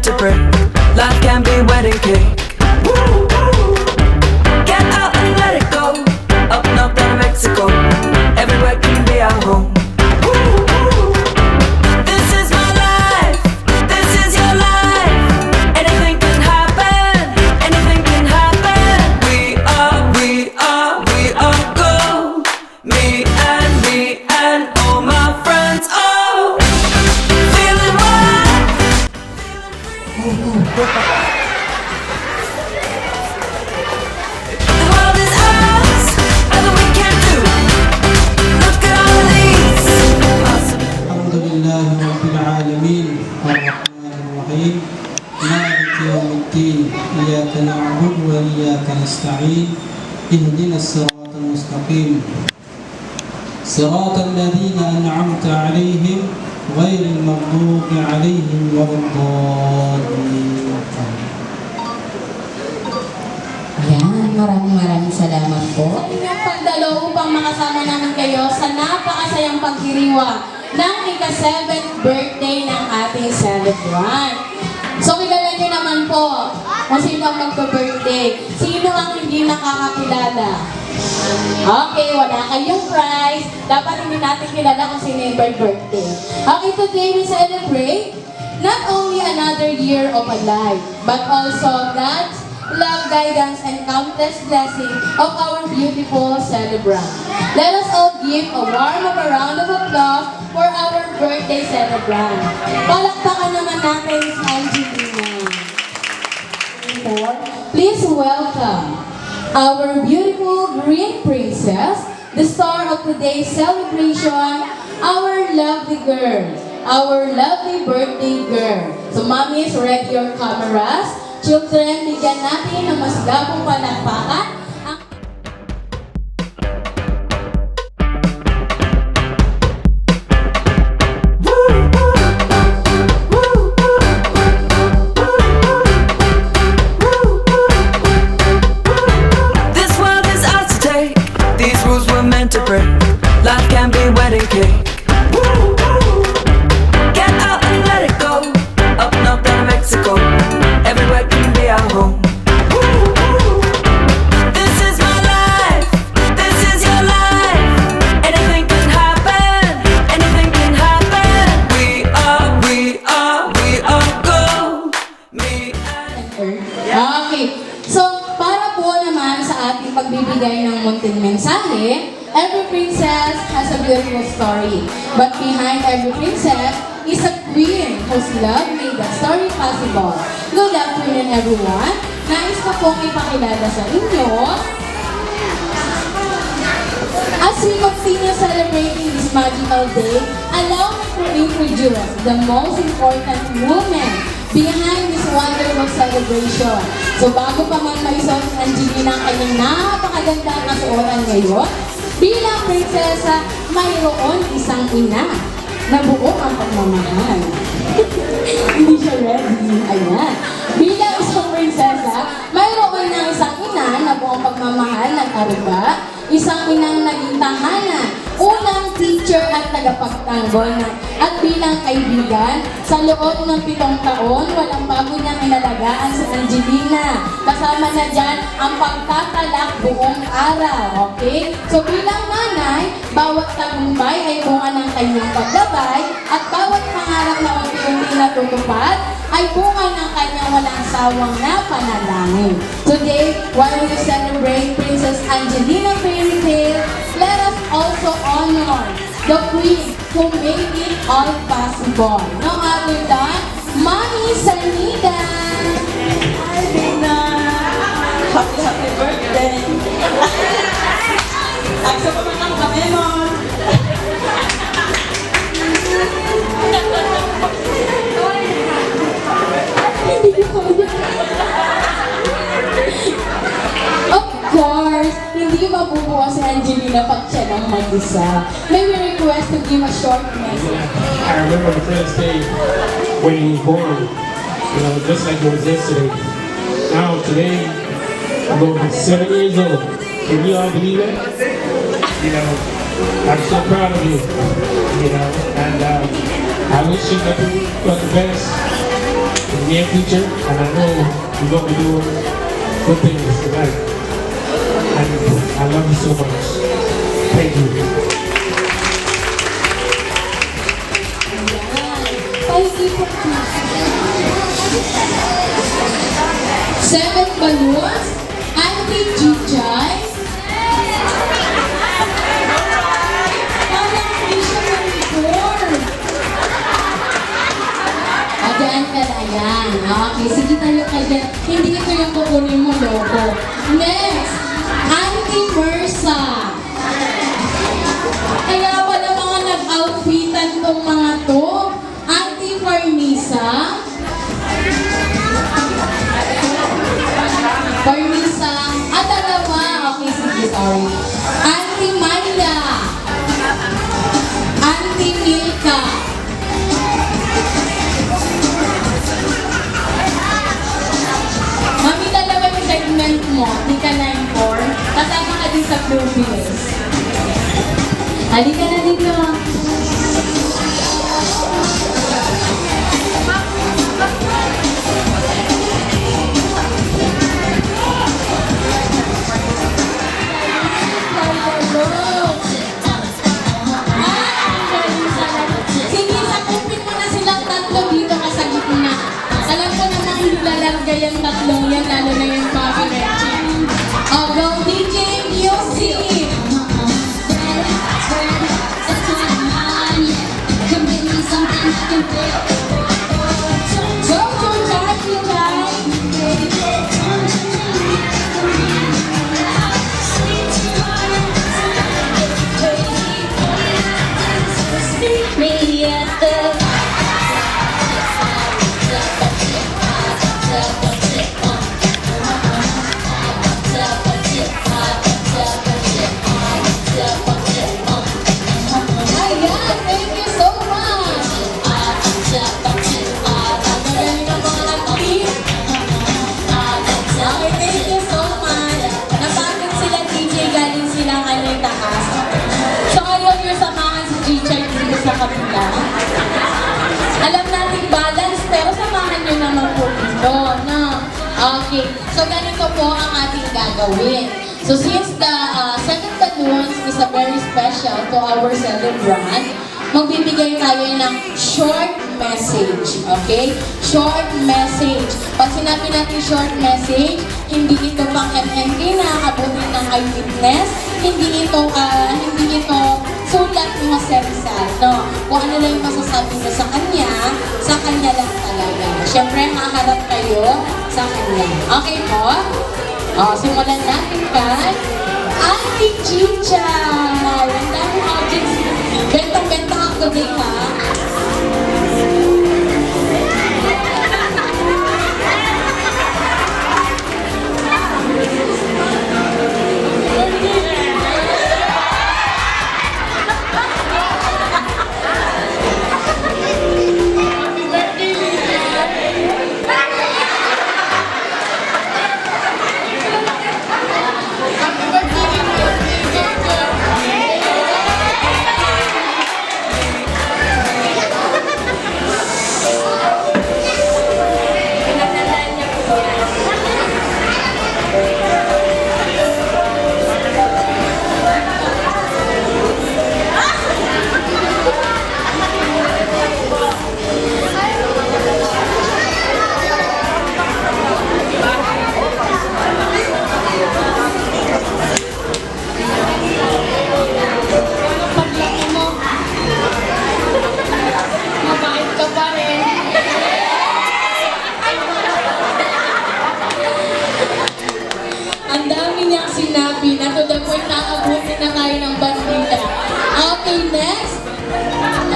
to break. Life can be wedding cake. Woo, woo. Get out and let it go. Up north down Mexico. Everywhere can be our home. Woo, woo. This is my life. This is your life. Anything can happen. Anything can happen. We are gold. Me and all my friends. Oh, feeling wild. The world is ours, nothing we can't do. Look at all of these. الحمد لله رب العالمين الرحمن الرحيم مالك يوم الدين إياك نعبد وإياك نستعين اهدنا الصراط المستقيم صراط الذين أنعمت عليهم غير المغضوب عليهم ولا الضالين. Ayan, maraming salamat po. Inyong pagdalo upang makasama namin kayo sa napakasayang pagdiriwang ng ika-7th birthday ng ating celebrant. So, kilala niyo naman po kung sino ang magpa-birthday. Sino ang hindi nakakakilala? Okay, wala kayong prize. Dapat hindi natin kilala kung sino yung birthday. Okay, today we celebrate not only another year of a life, but also God's love, guidance, and countless blessing of our beautiful celebrant. Let us all give a warm round of applause for our birthday celebrant. Palakpakan naman natin si Angelina. Please welcome our beautiful green princess, the star of today's celebration, our lovely girl, our lovely birthday girl. So mommies, ready your cameras. Children, bigyan natin ng mas gabong palakpakan. This world is ours to take. These rules were meant to break. Life can be wedding cake. Woo, woo. Get out and let it go. Up north down Mexico. Everywhere can be our home. Woo, woo. This is my life. This is your life. Anything can happen. Anything can happen. We are gold. Me and Okay. So, para po naman sa ating pagbibigay ng munting mensahe, every princess has a beautiful story. But behind every princess is a queen whose love made that story possible. Good afternoon, everyone. Nais ko pong ipakilala sa inyo. As we continue celebrating this magical day, allow me to introduce the most important woman behind this wonderful celebration. So bago pa man maisuot ni Angelina ang kanyang napakaganda na suotan ngayon, bilang prinsesa, mayroon isang ina na buo ang pagmamahal. Hindi siya ready. Ayan. Bilang isang prinsesa, mayroon na isang ina na buong pagmamahal ng aruga, isang inang naging tahanan, unang teacher at tagapagtanggol na, at bilang kaibigan, sa loob ng 7 taon, walang bago niyang inalagaan si Angelina. Kasama na dyan ang pagtatalak buong araw, okay? So bilang nanay, bawat tagumpay ay bunga ng kanyang paglabay at bawat pangarap na unti-unti natutupad ay bunga ng kanyang walang sawang na panalangin. Today, while we celebrate Princess Angelina Fairy Tale, let us also honor the queen who made it all possible. No other than Mommy Sanida. Hi, Dina! Happy birthday! Aksa pa man ang kami mo! Of course, hindi mabubuo si Angelina pag siya lang mag-isa. May we request to give a short message. I remember the first day when he was born, just like it was yesterday. Now, today, I'm going to be 7 years old. Can you all believe it? I'm so proud of you, and I wish you nothing but the best. near future, and I know you're going to be doing good things tonight. And I love you so much. Thank you. Paikipot na. 7 balloons. Auntie Jijay. Parang hindi siya mag-born. Agaan ka na yan. Okay, sige tayo ka dyan. Hindi ito yung kukunin mo, logo. Next, Auntie Mersa. Kaya wala mga nag-outfitan tong mga to. Auntie Farnisa. Farnisa. Dalawa. Okay, sige, sorry. Auntie Myla. Auntie Milka. Mami, dalawa yung segment mo. Di ka 9-4. Kasama ka din sa Blue Bills. Halika na dito. Sige, sakupin mo na silang tatlo dito ka sa gitna. Alam ko namang hilalarga yung tatlong yan, lalo na yung Papi Reggie. Oh, go DJ Music! Go to Jackie Jai! Ayan, thank you so much! Magaling ang mga auntie. Okay, thank you so much. Napagod sila DJ, galing silang taas. So ayaw nyo samahan si G-Chai dito sa kabila. Alam natin balance, pero samahan nyo naman po dito, no? Okay, so ganito po ang ating gagawin. So since the second balloons is a very special to our celebrant, magbibigay tayo ng short message, okay? Short message. Pag sinabi natin short message, hindi ito pang MMK na nakabutin ng eyewitness, hindi ito sulat mga serisal, no? Kung ano lang yung masasabi mo sa kanya lang talaga. Siyempre, haharap kayo sa kanya. Okay po? Simulan natin kay Auntie Jijay. Ang daming audience. Bentang-bentang ako today, ha?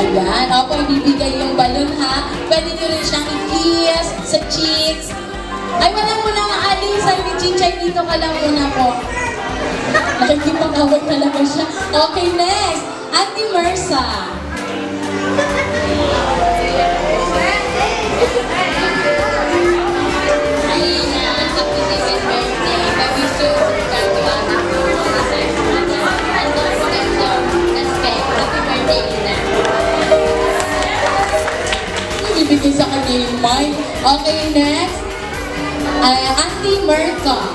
Ayan. Opo, ibibigay yung balon ha. Pwede nyo rin siyang i-kiss sa cheeks. Ay, wala muna maaling sa G-Chai. Dito ka lang muna po. Nakikipag-away talaga siya. Okay, next. Auntie Mersa. ibigay sa kanya yung mic. Okay, next. Auntie Merca.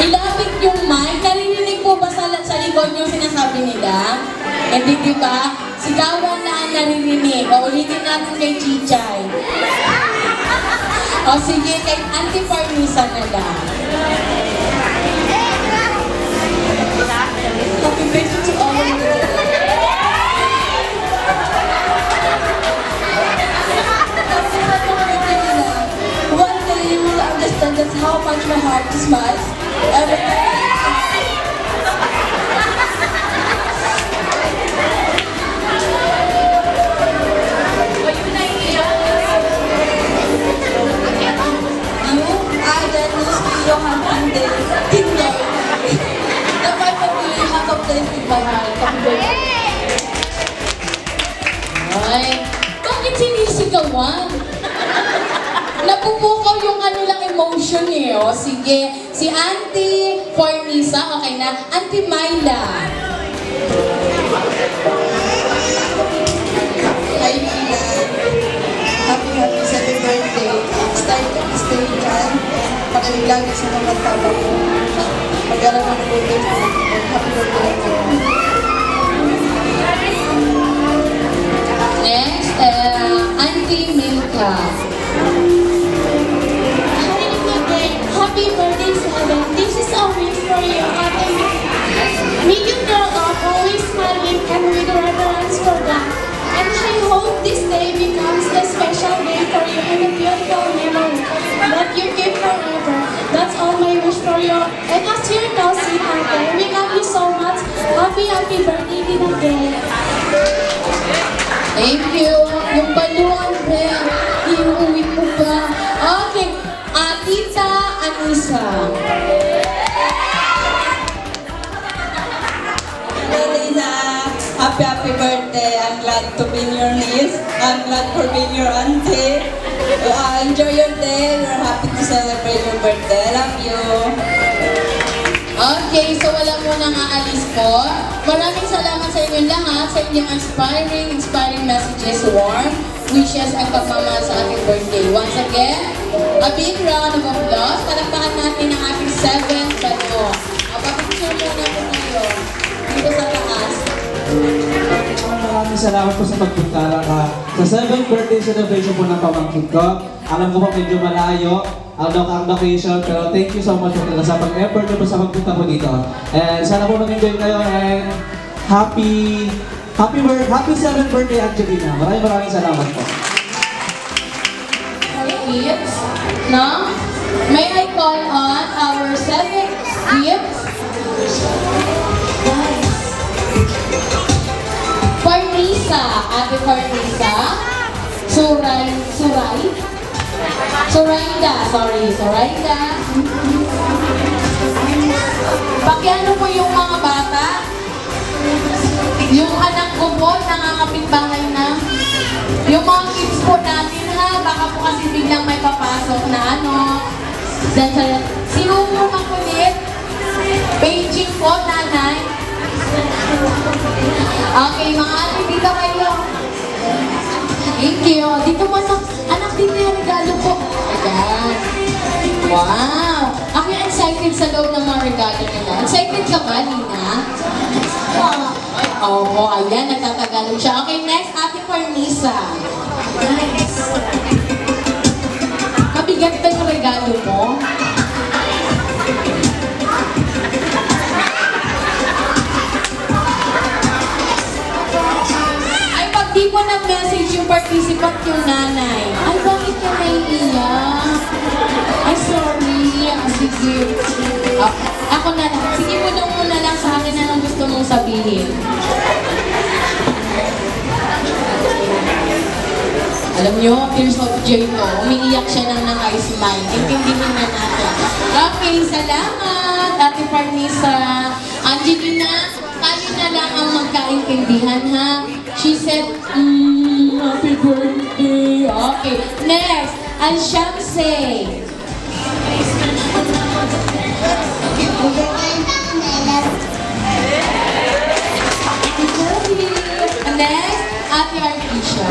Ilapit yung mic. Naririnig po ba sa likod yung sinasabi nila? Hindi, di ba? Sigawan na ang naririnig. O, ulitin natin kay Chichay. O, sige, kay Auntie Parmisa na lang. Happy birthday to all of you. One day you will understand just how much my heart smiles every time. You are the news Johan Tinde. The part of me has a place in my heart. Happy birthday. Ay, bakit sinisigawan? Napupukaw yung kanilang emotion eh. O, sige. Si Auntie Fornisa, okay na. Auntie Myla. Hi, Mila. Happy 7th birthday. Stay dyan. Pakilagay sa mga tao ko. Pag-alam mo na birthday ko. Happy birthday ko. Next, Auntie Milka. Happy birthday, Seven. This is a wish for you, Ate. May you grow up always smiling and with reverence for God. And I hope this day becomes a special day for you and a beautiful memory that you keep forever. That's all my wish for you. And as you know, sweetheart, we love you so much. Happy birthday din again. Thank you. Yung baluan, Be. Iuwi ko ba? Okay. Tita Anissa. Lisa, happy birthday. I'm glad to be your niece. I'm glad for being your auntie. Enjoy your day. We're happy to celebrate your birthday. I love you. Okay, so wala mo nang aalis po. Maraming salamat sa inyong lahat, sa inyong inspiring messages, warm wishes at pagmamahal sa ating birthday. Once again, a big round of applause. Palakpakan natin ang ating 7th banyo. Papapicture muna po tayo dito sa taas. Maraming salamat po sa pagpunta sa 7th birthday celebration po ng pamangkin ko. Alam ko po medyo malayo ang location, pero thank you so much po sa pag-effort niyo po sa pagpunta po dito. And sana po mag-enjoy kayo and happy 7th birthday, Angelina. Maraming salamat po. Gifts. Now, may I call on our 7th gift? Fornisa. Ate Fornisa. Zoraida. Pakiano po yung mga bata? Yung anak ko po, nakakapitbahay na. Yung mga kids po natin ha, baka po kasi biglang may papasok na sino mo makulit? Paging po, nanay. Okay, mga ate, dito kayo. Thank you. Dito mo sa, anak, dito yung regalo po. Ayan. Wow. Ako yung excited sa loob ng mga regalo nila. Excited ka ba, Lina? Ay, oo, ayan, nagtatagalog siya. Okay, next, Ate Fornisa. Nice. Mabigat ba yung regalo mo? Ay, pag di mo nag-message yung participant yung nanay. Ay, bakit ka naiiyak? Ay, sorry. Sige. Ako na lang. Sige, bulong mo na lang sa akin anong gusto mong sabihin. Alam nyo, tears of joy to. Umiiyak siya ng naka-smile. Intindihin na natin. Okay, salamat, Ate Parnisa. Angelina, tayo na lang ang magkaintindihan ha. She said, happy birthday. Okay, next, ang Shamse. Next, Ate Artisha.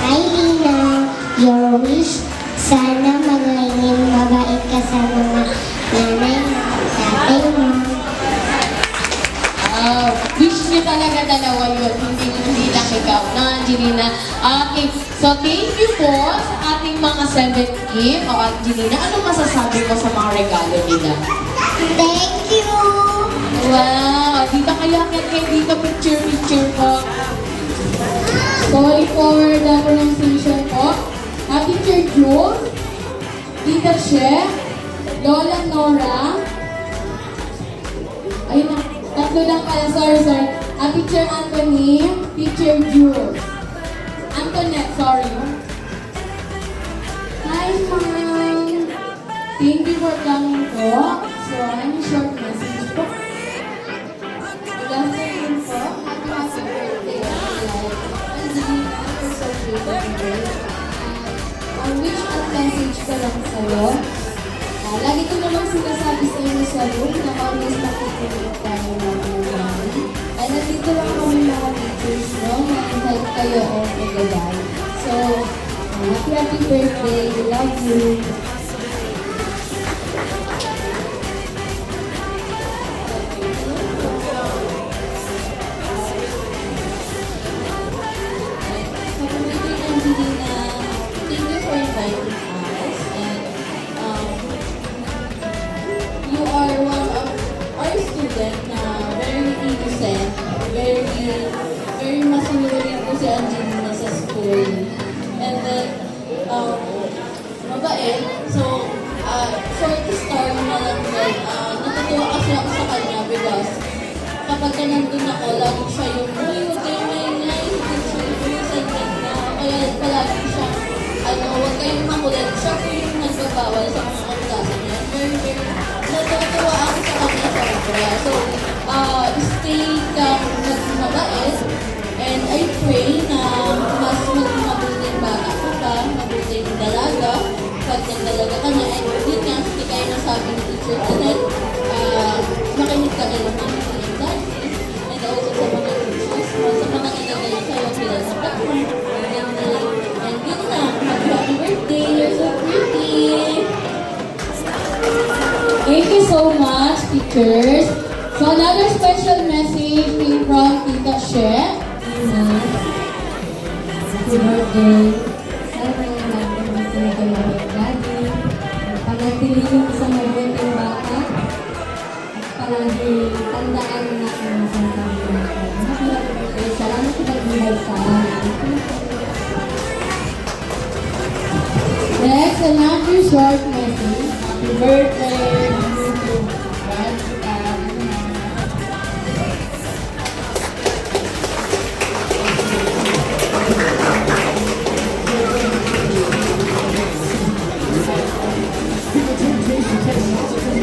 Hi, Lina. Your wish, sana maging mabait ka sa mga nanay mo, tatay mo. Oh, wish niyo talaga dalawa yun, hindi lang ikaw, no, Angelina? Okay, so thank you po sa ating mga 7th gift. O, Angelina, ano masasabi mo sa mga regalo nila? Thank you! Wow, dito kayo, dito picture po. Sorry for the pronunciation po. Teacher Jules, Tita She, Lola Nora, ayun na, tatlo lang pala, sorry. Teacher Anthony, Teacher Jules. Antoinette, sorry. Hi, Mom. Thank you for coming po. So, ano short message po? Good afternoon po. Happy birthday. Angelina, you're so beautiful. Ang wish at message ko lang sa'yo. Lagi ko naman sinasabi sa inyo sa room na always makikinig tayo ng mga. And nandito lang kami mga teachers, no? Mag-help kayo all the way. So, happy birthday. We love you. You are one of our students na very innocent, very masunurin ko si Angelina sa school. And then, mabait. So, short story na lang din, natutuwa kasi ako sa kanya because kapag ka nandun ako, lagi siya yung, uy, huwag kayong maingay, hindi siya na, kaya palagi siya, huwag kayong makulit. Siya po yung nagbabawal sa mga kaklasa niya. Very, natutuwa ako sa kanya sobra. So, stay kang mabait. And I pray na mas maging mabuting bata ka pa, mabuting dalaga, pag nagdalaga ka na. And yun nga, hindi kayo nasabi ni Teacher Tanet, makinig ka kayo ng mga daddies, and also sa mga teachers mo, sa mga nilagay sa'yo sila sa platform. And yun na, happy birthday, you're so pretty! Thank you so much, teachers. So another special message came from Tita She. Happy birthday. Sana natin masaya kayo ng daddy. Panatilihin isang mabuting bata. At palagi tandaan natin ang sandang natin. Happy birthday. Salamat sa pag-ibig sa amin. Next, another short message. Happy birthday!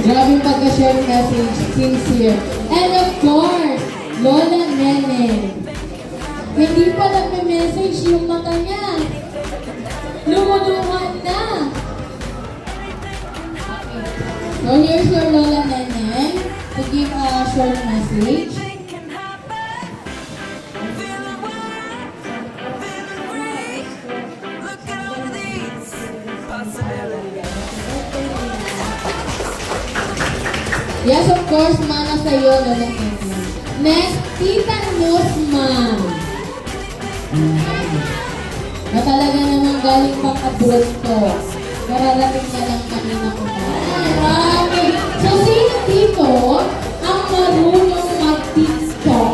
Grabe yung pagka-short message. Sincere. And of course, Lola Nene. Hindi pa nagme-message yung mata niya. Lumuluhan na. So here's your Lola Nene to give a short message. Yes, of course, mana sa'yo, Lola Nene. Next, Tita Nusman. Na talaga namang galing pang abroad to. Kararating na lang kanina ko na. Okay. So, sino dito ang marunong mag-TikTok?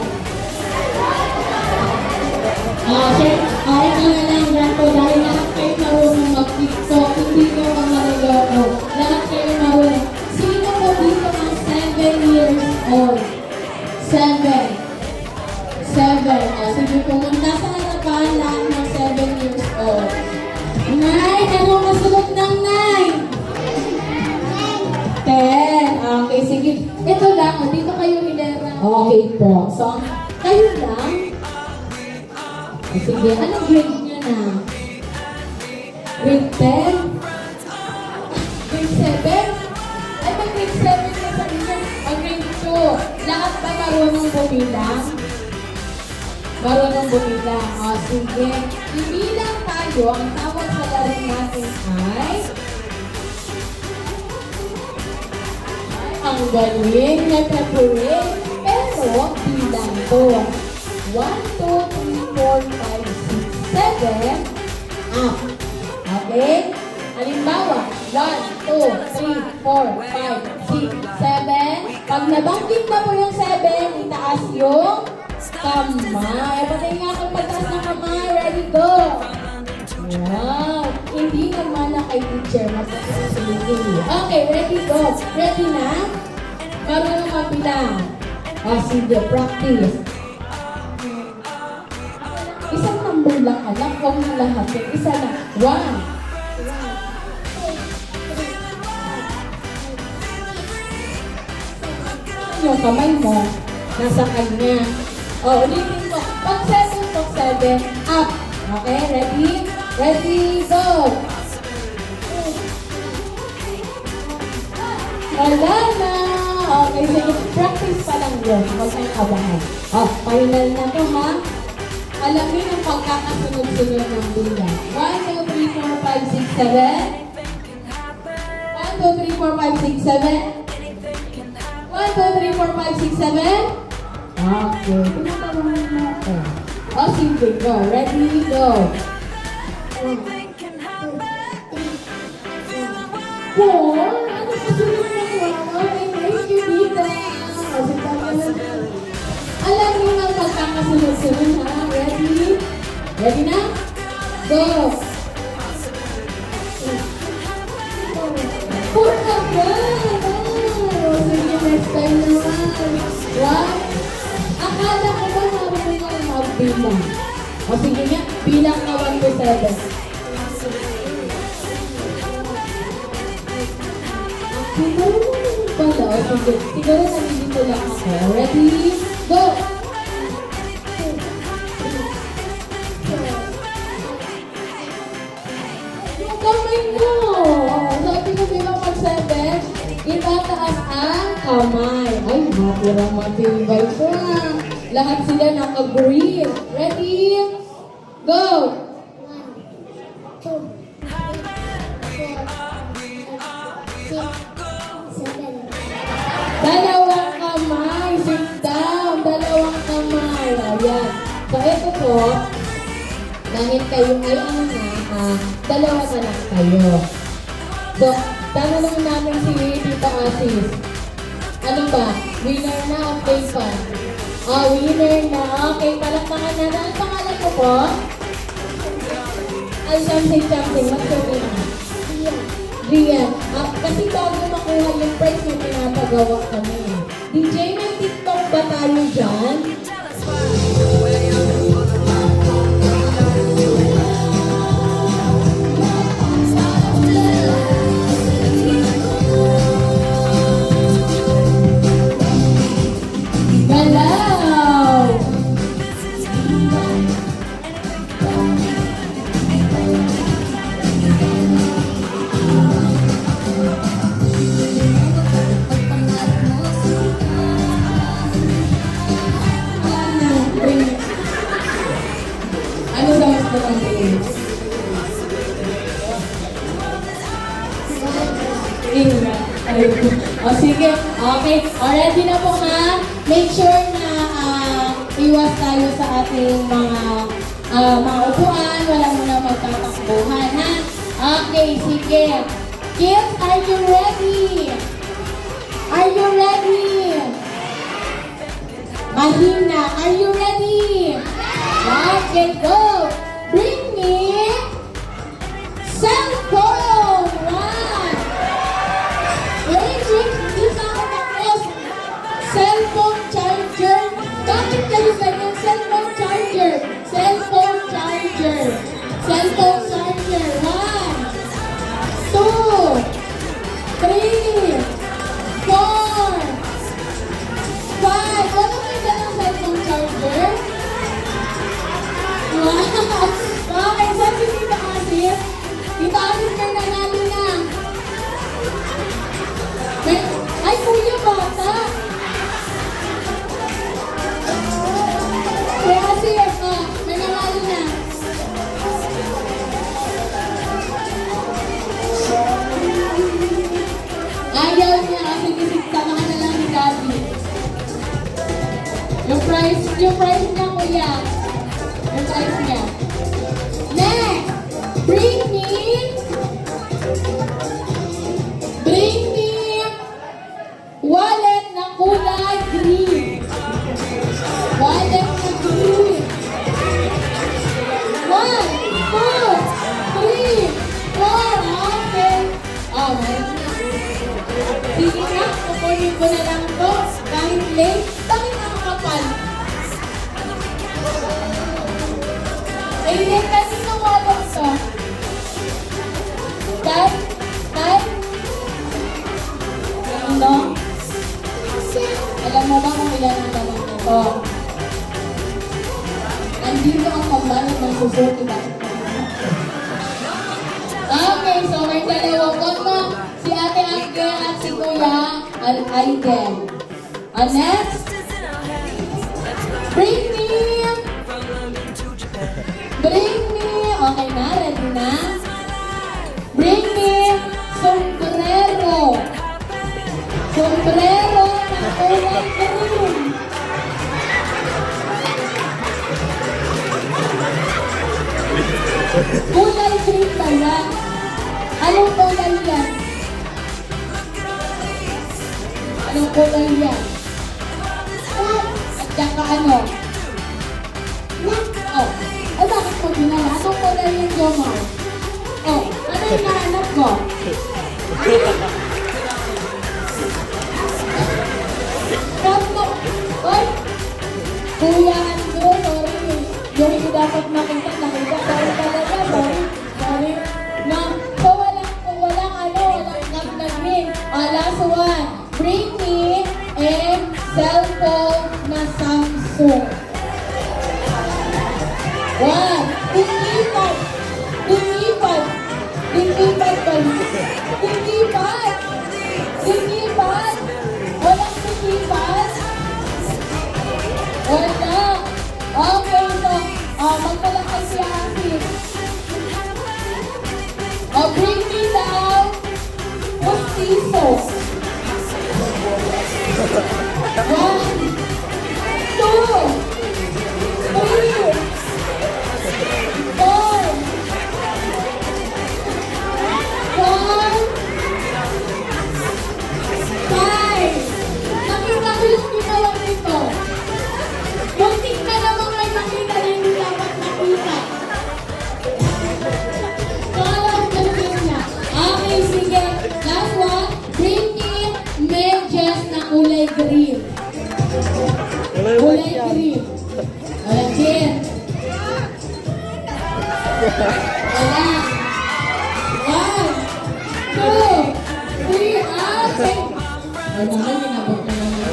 Ay, ka na lang dyan po dahil lahat kayo marunong mag-TikTok. Hindi nyo ang marunong. Lahat kayo marunong. Sino po dito ang 7 years old? 7. O, sige, pumunta sa harapan lahat ng 7 years old. 9, ano kasunod ng 9? 10. Okay, sige. Ito lang, dito kayo hilera. Okay po. So, kayo lang. Sige, anong grade niya na? Grade 10? Grade 7? Ay, may grade 7 na sa inyo. O grade 2. Lahat ba marunong bumilang? Marunong bumilang. O, sige. Ibilang tayo. Ang tawag sa laro natin ay... Ang galing na preparate. Pero, bilang to. 1, 2, 3, 4, 5, 6, 7, up. Okay? Halimbawa, 1, 2, 3, 4, 5, 6, 7. Pag nabanggit na po yung 7, itaas yung kamay. Patay nga kung pagtaas ng kamay. Ready, go! Wow! Hindi naman na kay teacher. Mapapasulitin. Okay, ready, go. Ready na? Marunong mabilang. O, sige, practice. Isang number lang alam. Huwag mo lahat. Isa na. 1. Yung kamay mo, nasa kanya. O, ulitin ko. Pag 7, up. Okay, ready? Ready, go! Wala na! Okay, sige. Practice pa lang yun. Huwag kang kabahan. Oh, final na to, ha? Alamin ang pagkakasunod-sunod ng bilang. 1, 2, 3, 4, 5, 6, 7. 1, 2, 3, 4, 5, 6, 7. 1, 2, 3, 4, 5, 6, 7. Okay. Pinatawanan mo ako. Oh, sige. Go. Ready, go. 4. Ano sa sunod na wow? Ay, nice you dito. Kasi talaga alam niyo ang pagkakasunod-sunod, ha? Ready? Ready na? Go! 4 agad! Oh, sige, next time naman. 1. Akala ko ba marunong ako magbilang? O sige nga, bilang na 1 to 7. Siguro naman pala. O sige, siguro nandito lang ako. Ready? Go! Yung kamay mo! Sabi ko, di ba pag 7, itataas ang kamay. Ay, matirang matibay ko na. Lahat sila naka-green. Ready? Go! 1, 2, 3, 4, 5, 6, 7. Dalawang kamay. Sit down. Dalawang kamay. Ayan. So, ito po, dahil kayo ay dalawa na lang kayo. So, tanong namin si Tita Asis. Ano ba? Winner na o play pa? Winner na. Okay, palakpakan na. Ano ang pangalan ko po? Ay, something. What's your name? Rian. Kasi bago makuha yung prize na pinapagawa kami. DJ, may TikTok ba tayo dyan? Galaw! Ano sa mas naman O sige, okay. O ready na po ha. Make sure na iwas tayo sa ating mga upuan. Wala muna magtatakbuhan ha. Okay, sige. Kids, are you ready? Are you ready? Mahina, are you ready? Okay, go. Bring me cell phone. 1. Electric, dito ako na-cross. Cellphone charger. Bakit kayo ganyan? Cellphone charger. Cellphone charger. Cellphone charger. 1, 2, 3, 4, 5, 6, 7. prize niya, kuya. Yung prize niya. Next, bring me wallet na kulay green. Wallet na green. 1, 2, 3, 4. Okay. Oh, meron na. Sige na, kukunin ko na lang to. Kahit late, bakit nakakapal? Eh, hindi kasi ng wallet to. Dahil? Ano? Alam mo ba kung ilan ang laman nito? Andito ang pambanat ng susuki ba? Okay, so may dalawang koto. Si Ate Angel at si Kuya Al-Aiden. Next, bring me, okay na, ready na? Bring me sombrero. Sombrero na kulay green. Kulay green ba yan? Anong kulay yan? Anong kulay yan? At saka ano? Oh, ay bakit mo ginala? Anong kulay yan, Jomar? Oh, ano yung nahanap ko? Kapo! Oy! Kuya Ando, sorry. Yung hindi dapat nakita. Sorry talaga, sorry. Na, so walang nagmin. Last one. Bring me a cellphone na Samsung. 1. Tingipad. Walang tingipad. Wala. Okay, so, magpalakay si Asif. Bring me down. Postizo. 1, 2, 3, 4, 5. Nakita ko yung ginawa nito. Muntik na naman kayo nakita na hindi dapat nakita. Kala ko ganun niya. Okay, sige. Last one. Bring me medyas na kulay green. Kulay green. Wala, Jen. Wala. 1, 2, 3, okay. Ay, naman, ginabot na naman.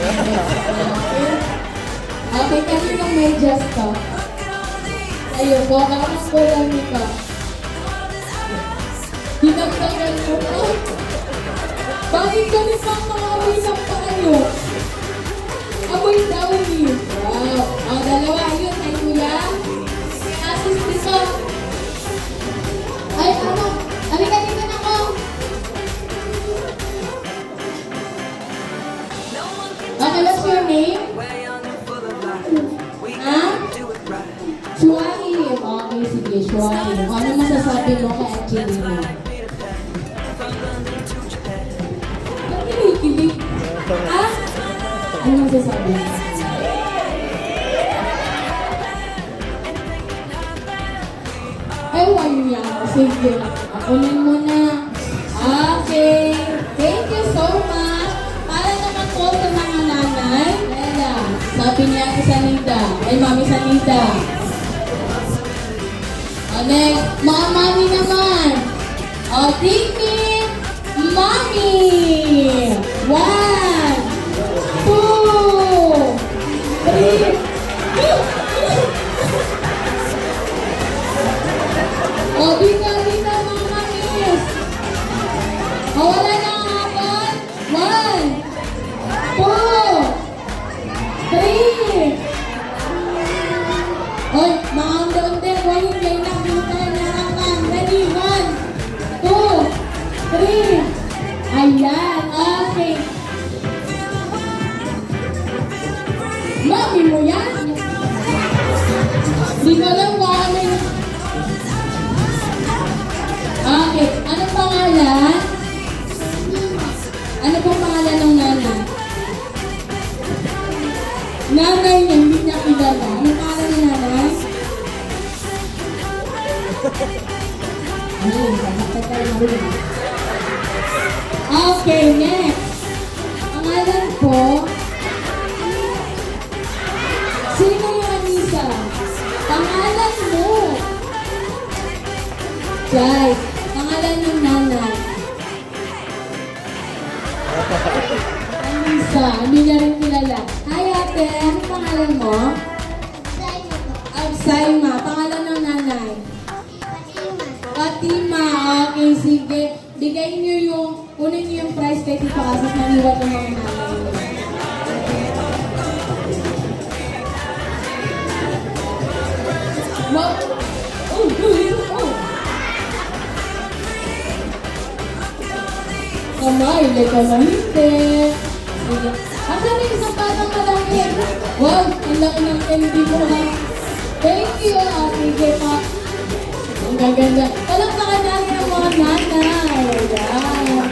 Okay, kaninong medyas ka? Ayun po, anong kulay nito? Dinagdagan mo po. Bakit ganun pang mga amoy ng paano? Amoy downy. Wow. Ang dalawa, yun, ay kuya. Assist dito. Ay, ano? Halika dito na ko. Okay, what's your name? Ha? Shuaib. Okay, sige, Shuaib. Ano masasabi mo kay Angelina? Ba't kinikilig? Ha? Ano masasabi mo? Ay, why niya? Sige, akunin mo na. Okay. Thank you so much. Para naman po sa mga nanay. Ella, sabi niya si Sanida. Ay, Mami Sanida. Next, mga mami naman. Bring me, Mami. 1, 2, 3. Dito, mga mamis. Wala na ang apat. 1, 2, 3. Hoy, mga donde, huwag hindi nakita na ang ready. 1, 2, 3. Ayan, okay. Mami mo yan? nanay niya, hindi niya kilala. Ano pangalan ni nanay? Ayun, dapat tayo mahuli. Okay, next. Pangalan po, sino yung Anissa? Pangalan mo. Jai, pangalan ng nanay. Anissa, hindi niya rin kilala. Hi ate, ano pangalan mo? Absaima, pangalan ng nanay. Fatima, okay, sige. Bigay niyo yung, kunin niyo yung prize kay Tito Asis na niwan ng mga nanay niyo. Wow! Oh, oh! Kamay, leka na hindi. Sige. Asan yung isang batang malaki? Wow, ang laki ng candy mo ha. Thank you, sige pa. Ang gaganda. Palakpakan natin ang mga nanay. Ayan.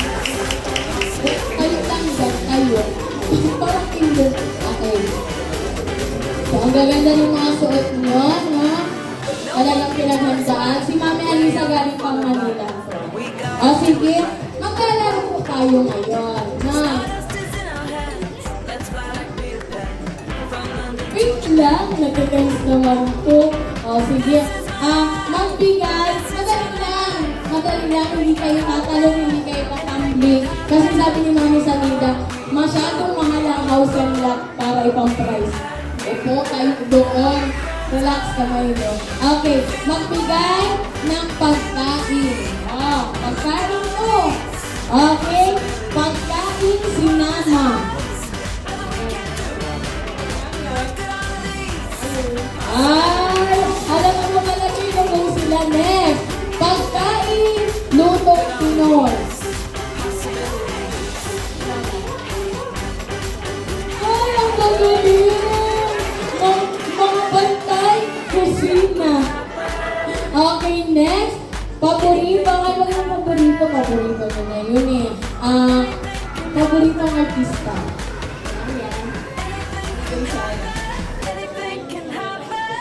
Kayo lang dyan, kayo. Parang kinder. Okay. So, ang gaganda ng mga suot nyo, no? Talagang pinaghandaan. Si Mami Alisa galing pang Manila. O sige, magkalaro po tayo ngayon, no? Wait lang, nagkakalis naman po. O sige, magbigay, madali lang, hindi kayo tatalong, hindi kayo tatambling. Kasi sabi ni Mami Sanida, masyadong mahal ang house and lot para ipang price. Opo, kayo doon. Relax kamay doon. Okay, magbigay ng pagkain. Pagkain po. Okay, pagkain si Mama. Ay, alam mo malaki kung sila next. Pagkain, lutong Pinoy. Ay, ang gagaling. Mga bantay, kusina. Okay, next. Paborito. Ay, wag yung paborito. Paborito ko na yun eh. Paborito ng artista. Ayan.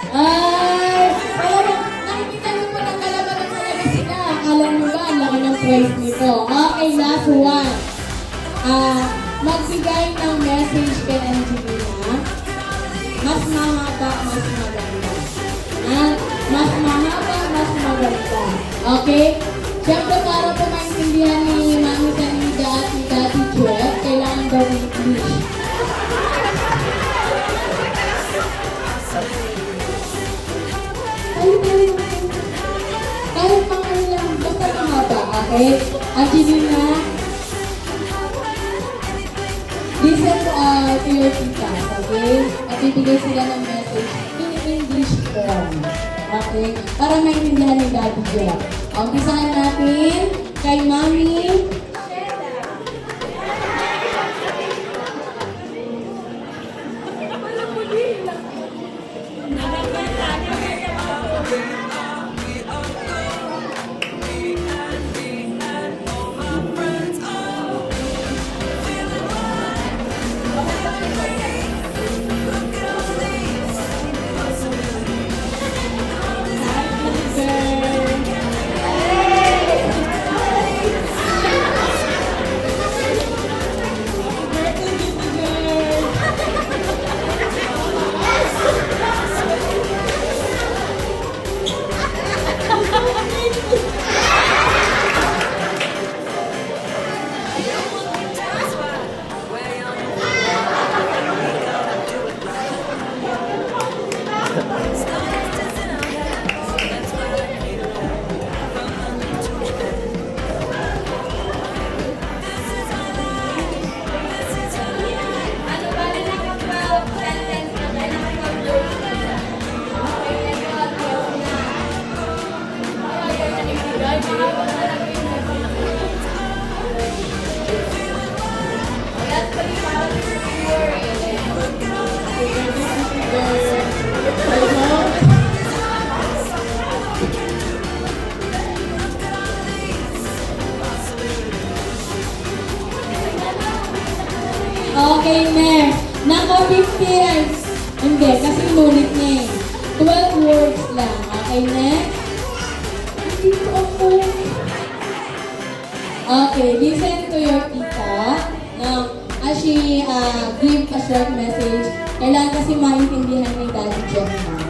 Ay, talagang nakikita niyo po ng kalaban talaga sila. Akala niyo ba, ang laki ng price nito. Okay, last one. Magbigay ng message kay Angelina. Mas mahaba, mas maganda. Mas mahaba, mas maganda. Okay? Siyempre, para po maintindihan ni Mami Sanida at ni Daddy Jeff, kailangan daw ng English. Kahit mga lang, basta mahaba, okay? Angelina, listen to your tita, okay? At bibigay sila ng message in English form, okay? Para maintindihan ni Daddy Jeff. Umpisahan natin kay Mami. Hindi, kasi inulit niya eh. 12 words lang. Okay, next. Dito ako. Okay, listen to your tita. Now, as she give a short message, kailangan kasi maintindihan ni Daddy Jeff na.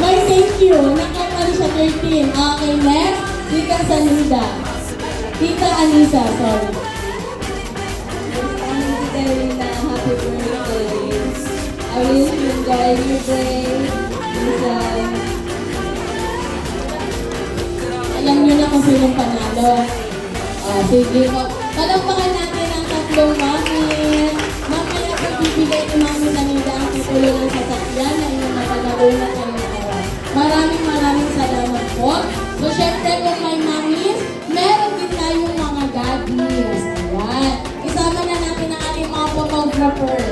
May thank you. Nakapali sa 13. Okay, next. Tita Sanida. Tita Anissa, sorry. Tita Rina, happy birthday. I wish you enjoy your day. Alam niyo na kung sinong panalo. Sige po. Palakpakan natin ang tatlong mami. Mamaya pagbibigay ni Mami Sanida ang titulo ng sasakyan na inyong mapanalunan ngayong araw. Maraming salamat po. So, syempre kung may mamis, meron din tayong mga daddies. Ayan. Isama na natin ang ating mga photographer.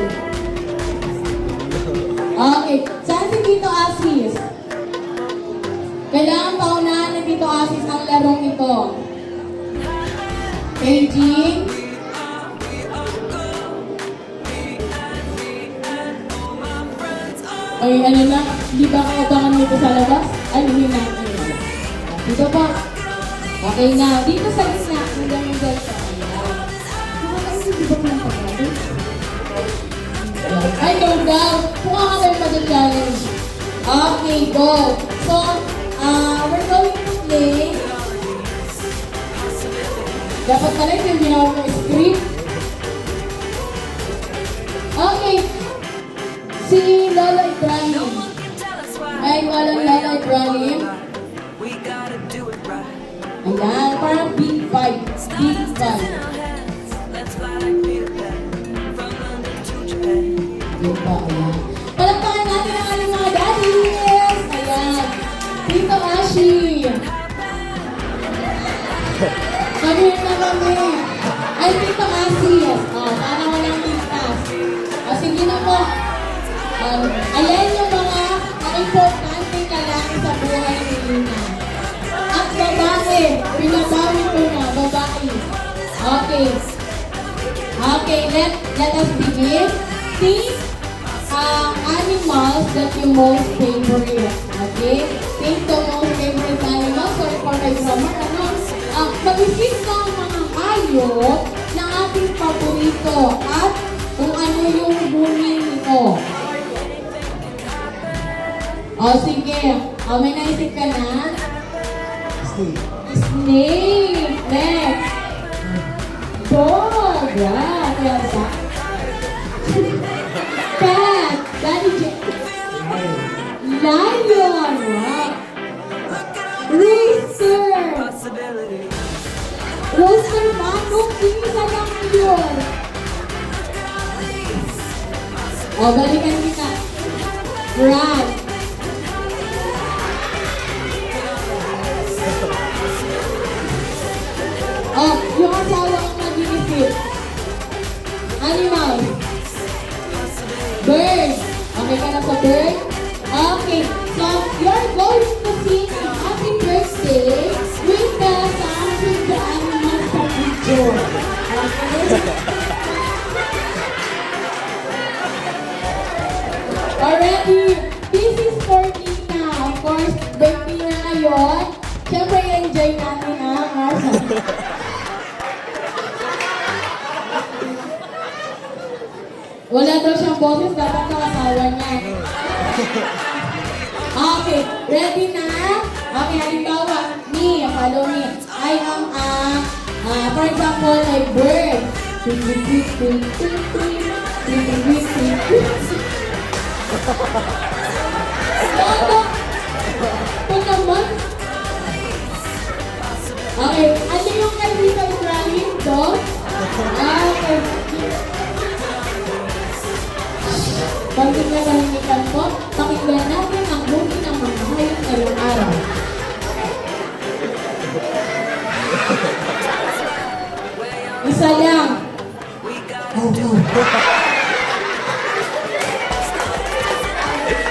Okay. Saan si Tito Asis? Kailangan paunahan ni Tito Asis ang larong ito. Beijing. Ay, ano na, di ba kautangan dito sa labas? Anuhin natin. Dito po. Okay na. Dito sa gitna. Hanggang yung delta. Di ba kung pagkakas? Ay, go daw. Mukha ka tayo mag-challenge. Okay, go. So, we're going to play. Dapat pala yung ginawa ko script. Okay. Si Lola Ibrahim. Ay, walang Lola Ibrahim. Ayan, parang big five. Big five. Yun pa, ayan. Palakpakan natin ang ating mga daddies. Ayan. Tito Ashi. Kami na kami. Ay, Tito Asis. Para walang tintas. Sige na po. Ayan yung mga importante lalaki sa buhay ni Lina. At babae. Pinabawi ko na. Babae. Okay. Okay, let us begin. Think animals that you most favorite. Okay? Think the most favorite animals. Sorry for my grammar. Mag-isip ka ang mga hayop na ating paborito at kung ano yung huni nito. Sige. May naisip ka na? Snake. Next. Dog. Yeah. Kaya cat. Daddy J. Lion. Wow. Rooster. Rooster manok. Isa lang yun. Balikan kita. Rat. Yung asawa ang nag-iisip. Animal. Bird. Okay ka na sa bird? Okay. So, you're going to sing happy birthday with the sounds of the animals sa picture. Okay? Already, this is for Tina. Of course, birthday na ngayon. Siyempre, enjoy natin ang asa. Wala daw siyang boses, dapat nakasawa niya. Okay, ready na? Okay, halimbawa, me, follow me. I am for example, a bird. Ito naman. Okay, ano yung kay Tito Ibrahim? Dog? Okay. Pagkat na kalimitan po, pakinggan natin ang huni ng mga hayop ngayong araw. Isa lang.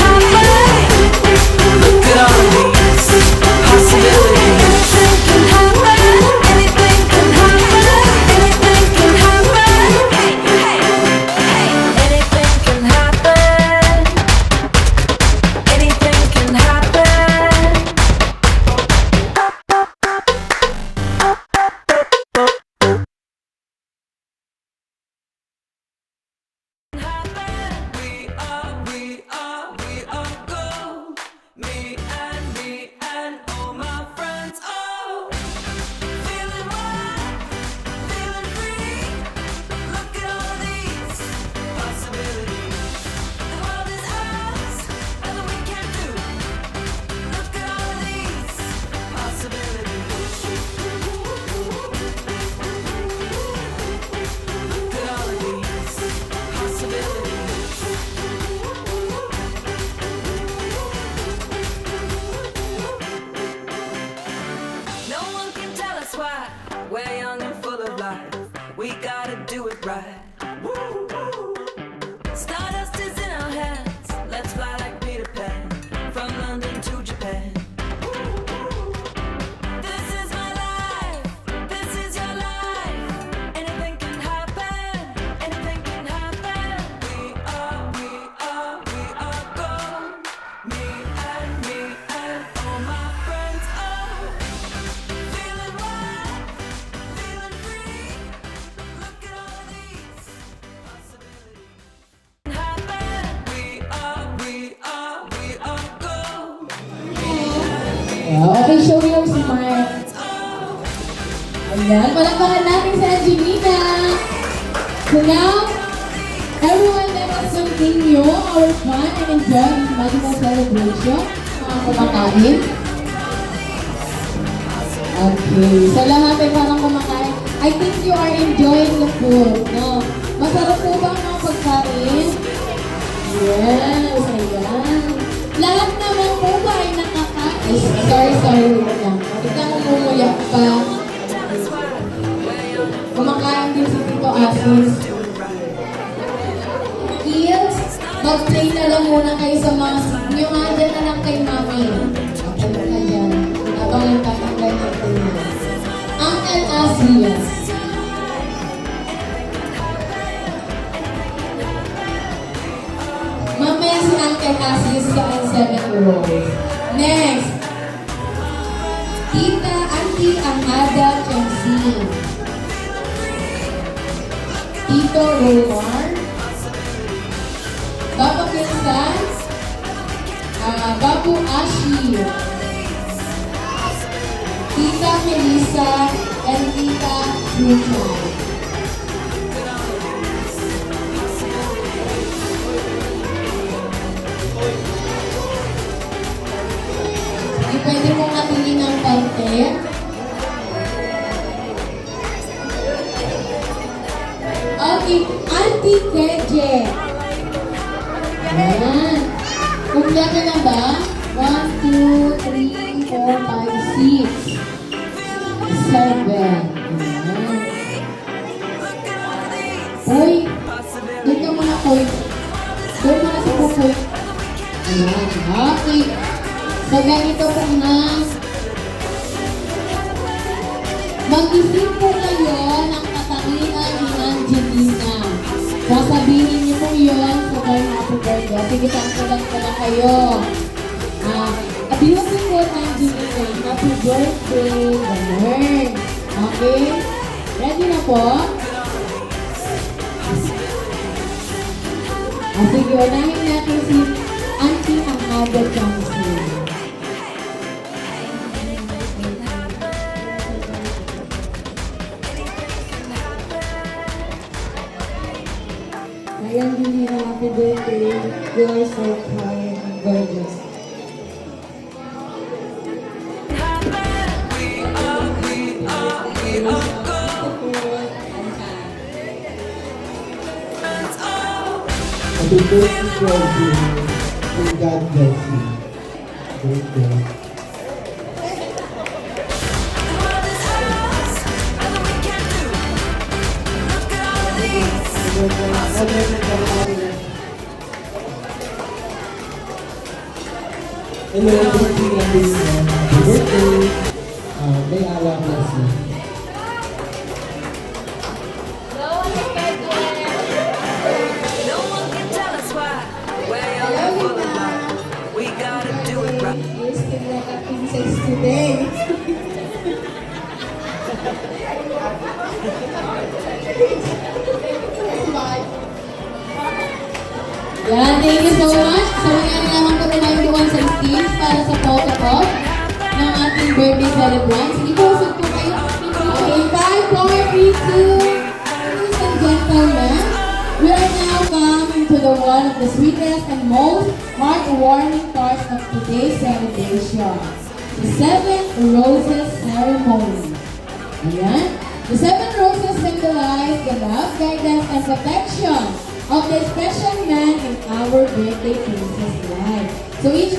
happen. Look at all these possibilities. Anything can happen. do it right. Woo, woo. Stardust is in our hands. Let's fly like Peter Pan from London to Japan. This is my life. This is your life. Anything can happen. Anything can happen. We are gold. Me and all my friends are feeling wild, feeling free. Look at all of these possibilities. Happen. We are gold. Okay, show your smile. Ayan, palakpakan natin si Angelina. So now, everyone, let us continue our fun and enjoy this magical celebration. Mga kumakain. Okay, sa lahat ay parang kumakain. I think you are enjoying the food, no? Masarap po ba ang mga pagkain? Yes, ayan. Lahat naman po ba ay nakakain? Sorry, wait lang. Tignan mo mumuyak pa. Kumakain din si Tito Asis. Kids, mag-play na lang muna kayo sa mga seat nyo. Nga dyan na lang kay Mami. Ano ka dyan? Habang nagtatanggal natin yun. Uncle Asis. Mamaya si Uncle Asis sa 7 rows. Next. Tita, Auntie, Angada, Chelsea. Tito Romar, Papa Pinsan, Babu Ashi, Tita Melissa, and Tita Rucha. Hindi pwede mong katingin ng kante. Okay, Auntie Keje. Ayan. Kumpleto na ba? 1, 2, 3, 4, 5, 6, 7. Ayan. Uy, doon ka muna, Uy. Doon muna sa Pupoy. Ayan, okay. So, ganito po na. Mag-isip po kayo ng katangian ni Angelina. Sasabihin niyo po yun sa kanyang happy birthday. Sige, tangkalan ko na kayo. A beautiful Angelina, happy birthday. Ganun. Okay? Ready na po? Sige, unahin natin si Auntie Angada Johnson. Hi Angelina, happy birthday. You are so kind and gorgeous. Happy birthday to you. May God bless you. Birthday. Hello, birthday everyone. Happy birthday. May Allah bless you. No one can tell us why. We're young and full of life. We gotta do it right. You're still like a princess today. Yan, thank you so much. So, yan naman kami na yung sa stage para sa photo ng ating birthday celebrant. Sige po, usap po kayo. Okay, 5, 4, 3, 2. Ladies and gentlemen, we are now coming to the one of the sweetest and most heartwarming parts of today's celebration. The 7 Roses Ceremony. Ayan. The 7 roses symbolize the love, guidance, and protection of the special man in our birthday princess life. So each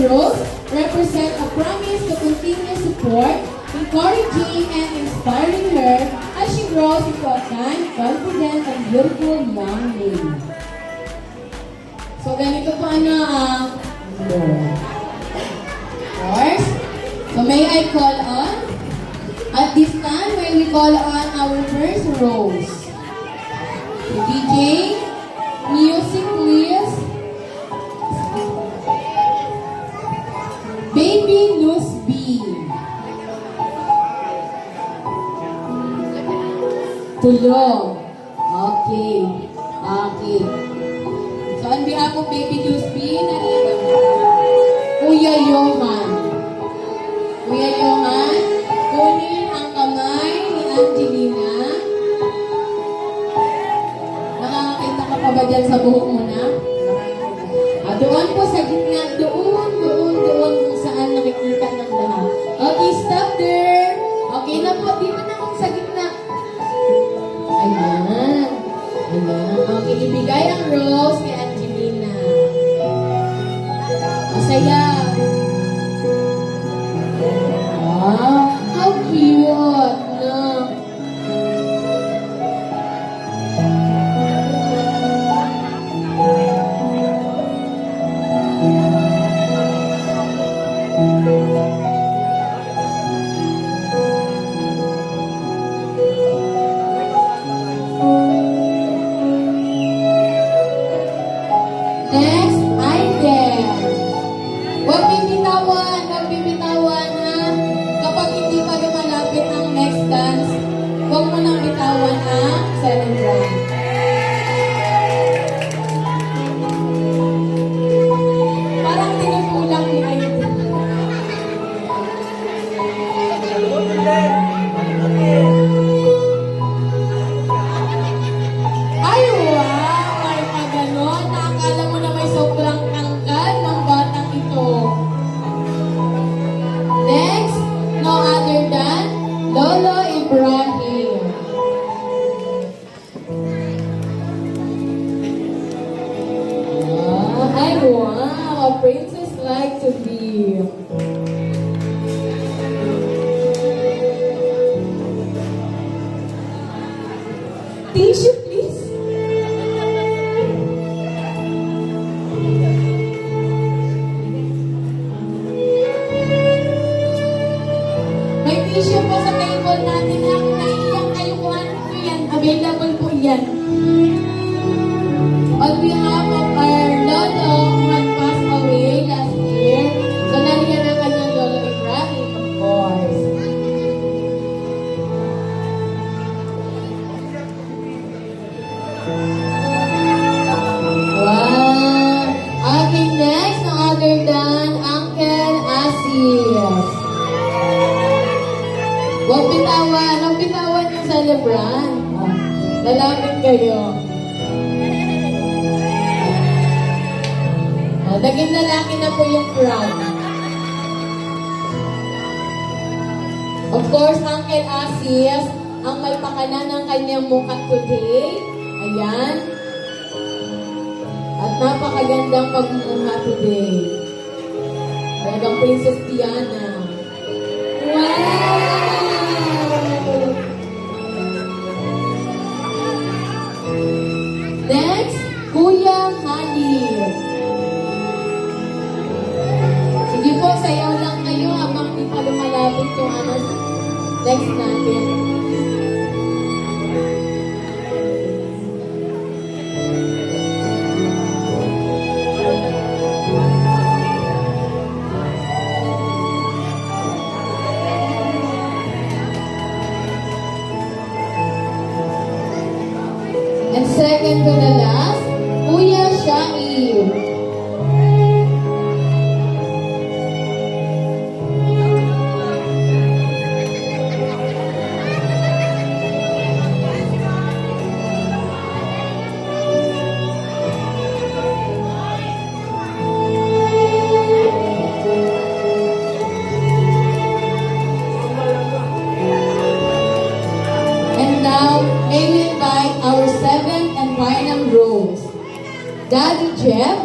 rose represents a promise to continue support, encouraging and inspiring her as she grows into a kind, confident, and beautiful young lady. So, ganito po ang course. So, may I call on? At this time, when we call on our first rose. DJ, music please. Baby Luz B. Tulong. Okay. Okay. So, on behalf of Baby Luz B, Kuya Johan. Kuya Johan, kunin ang kamay ni Angelina. Nakakakita ka pa ba dyan sa buhok mo na? Doon po sa gitna, doon kung saan nakikita ng lahat. Okay, stop there. Okay na po, dito na kung sa gitna. Ayan. Ayan. Okay, ibigay ang rose kay Angelina. Masaya. Wow, how cute, no? Next, Aiden. Huwag bibitawan ha. Kapag hindi pa lumalapit ang next dance, huwag mo nang bitawan ang celebrant. Parang tinutulang ni Aiden. Ay, wow! Ay, pagano'n. Nakakala mo na may sobrang tangkad ng batang ito. Next, no other than Lolo Ibrahim. Ay, wow! A princess like to be. Tissue, please. May tissue po sa table natin. Kung naiiyak kayo kung ano po yan, available po yan. On behalf of our lolo who had passed away last year, so nariyan ang kanyang lolo Ibrahim, of course. Wow! Okay, next, no other than Uncle Asias. Huwag bitawan yung celebrant. Lalapit kayo. Naging lalaki na po yung crowd. Of course, Uncle Asias, ang may pakanan ng kanyang mukha today. Ayan. At napakagandang pagmumukha today. Talagang Princess Diana. Wow! Next, Kuya Halil. Sige po, sayaw lang kayo habang di pa lumalapit yung next natin. And second to the last, Kuya Shaib. And now, may we invite our seventh and final rose, Daddy Jeff,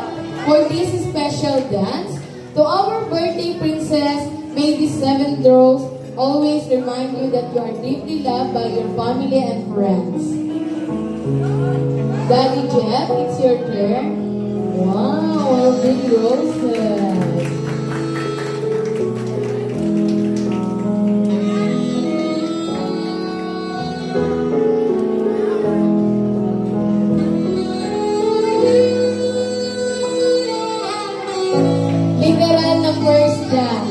for this special dance. To our birthday princess, may the seventh rose always remind you that you are deeply loved by your family and friends. Daddy Jeff, it's your turn. Wow, big roses. Literal na first dance.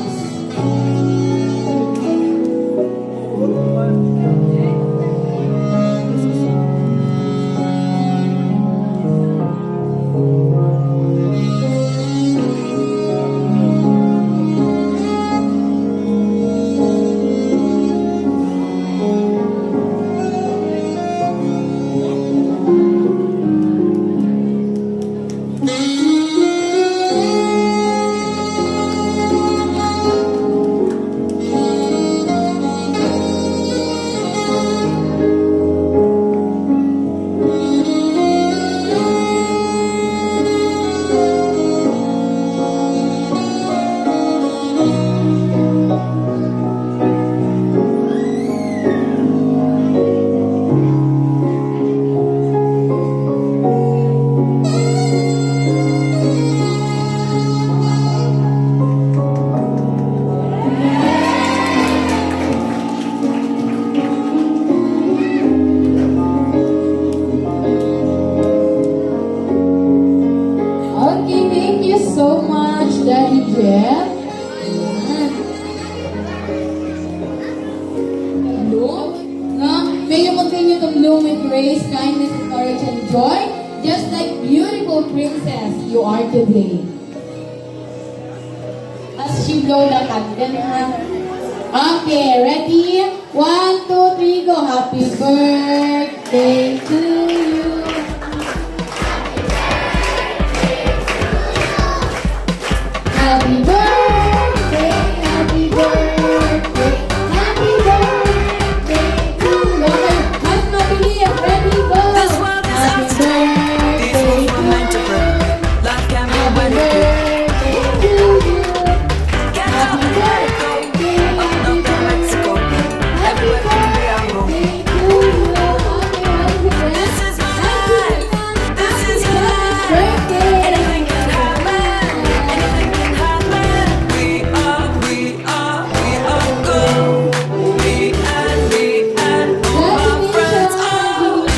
Okay, thank you so much, Daddy Jeff. Bloom, may you continue to bloom with grace, kindness, courage, and joy, just like beautiful princess you are today. As she blow the candle, okay, ready? 1, 2, 3, go. Happy birthday to you. Happy birthday, happy birthday, happy birthday to you. Okay, mas mabilis, ready, go. This world is Happy upside. These birthday walls were to meant to you. break. Life can be Happy when it birthday to you. get out and let it go. Up north to Mexico. Everywhere can be our home. This is my life. This is your life. Anything can happen. Anything can happen. We are gold. Me and all my friends are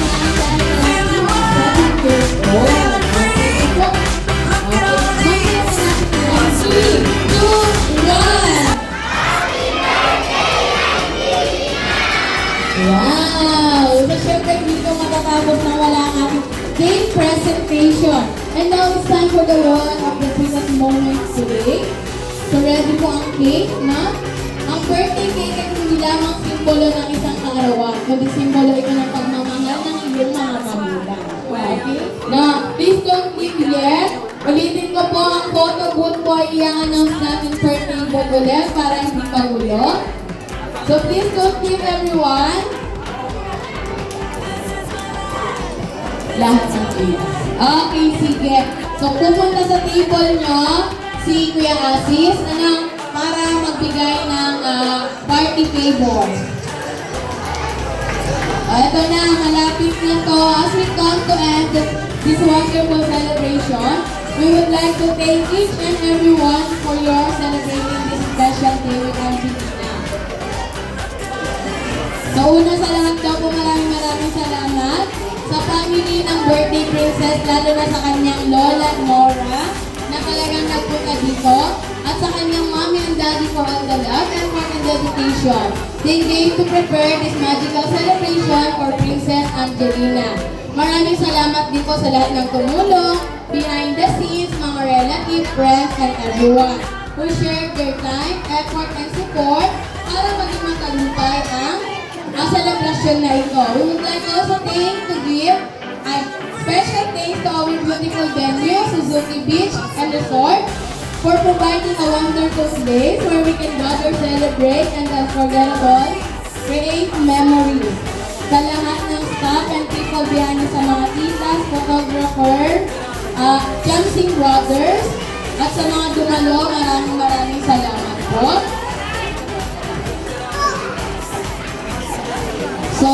feeling wild, feeling free. Look at all these. 3, 2, 1. Wow! So, syempre, dito matatapos na wala ang ating game presentation. And now, it's time for the one of the sweetest moments today. So, ready po ang cake na? Ang birthday cake ay hindi lamang simbolo ng isang kaarawan, kundi simbolo ito ng pagmamahal ng iyong mga magulang. Okay? Now, please don't leave yet. Ulitin ko po, ang photo booth po ay i-announce natin per table ulit para hindi magulo. So please don't leave everyone. Lahat ng kids. Okay, sige. So pupunta sa table nyo si Kuya Asis para magbigay ng party favor. Ito na, malapit na to. As we come to end this wonderful celebration, we would like to thank each and everyone for your celebrating this special day with Angelina. So una sa lahat daw po, maraming salamat sa family ng birthday princess, lalo na sa kanyang lola Nora na talagang nagpunta dito, at sa kanyang mommy and daddy for all the love, effort, and dedication they gave to prepare this magical celebration for Princess Angelina. Maraming salamat din po sa lahat ng tumulong, behind the scenes, mga relative, friends, and everyone who shared their time, effort, and support para maging matagumpay ang celebration na ito. We would like also to give a special thanks to our beautiful venue, Suzuki Beach and Resort, for providing a wonderful place where we can gather, celebrate, and unforgettable, create memories. Sa lahat ng staff and people behind sa mga titas, photographer, Jamsing Brothers, at sa mga dumalo, maraming salamat po. So,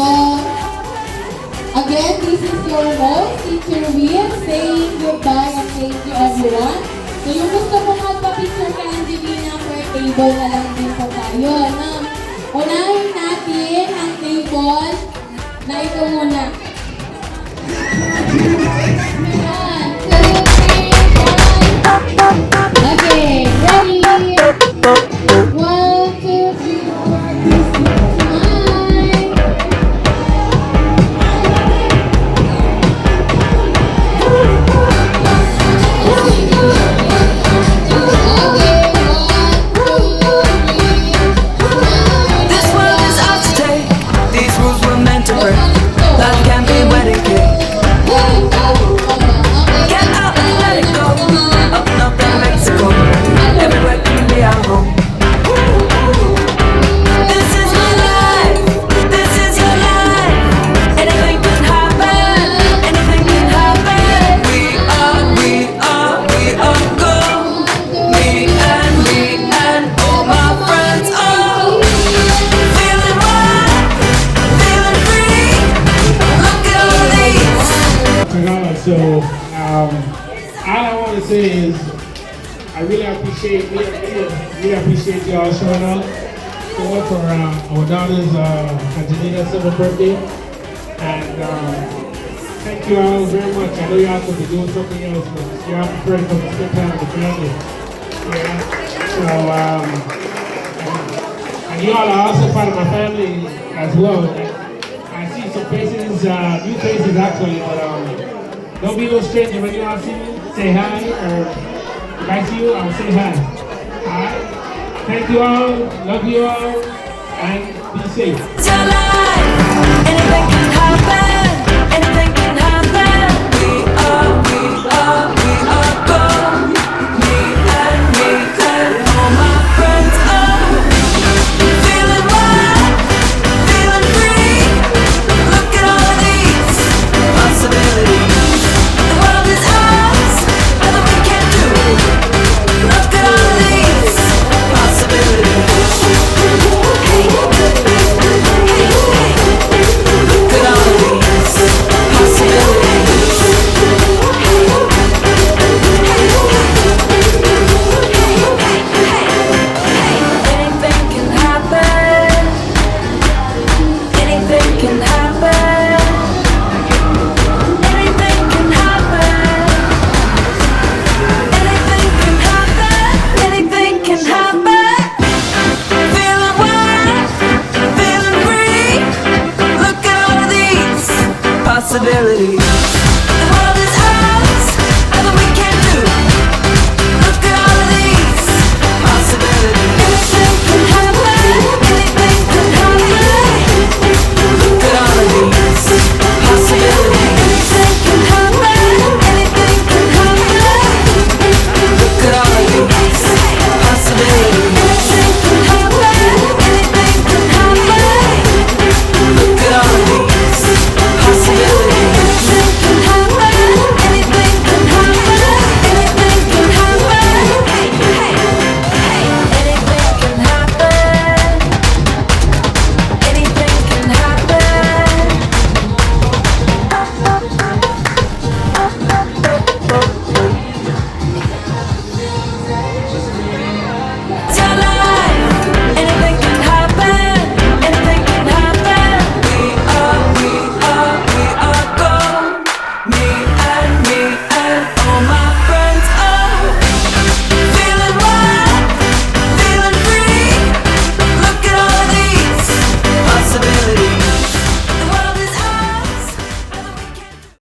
again, this is your host, Teacher Will, saying goodbye and thank you everyone. So, yung gusto mo magpa-picture kay Angelina, per table na lang din po tayo. No? Unahin natin ang table na ito muna. 1, 2, 3, 4. Okay, ready? 1, 2, 3, 4, smile. This world is ours to take. These rules were meant to break. Life can be wedding cake. Get out and let it go. Up north and Mexico. Everywhere can be our home. This is my life. This is your life. Anything can happen. Anything can happen. We are gold. Me and all my friends. Oh, feeling wild, feeling free. Look at all these. So, all I want to say is I really appreciate y'all showing up for our daughter's Angelina's 7th birthday, and thank you all very much. I know y'all could be doing something else, but y'all prefer to come and spend time with the family. Yeah. So, and you all are also part of my family as well. I see some faces, new faces actually, but don't be no stranger when you all see me. Say hi, or if I see you, I'll say hi. Alright? Thank you all, love you all, and be safe. It's your life. Anything can happen. Anything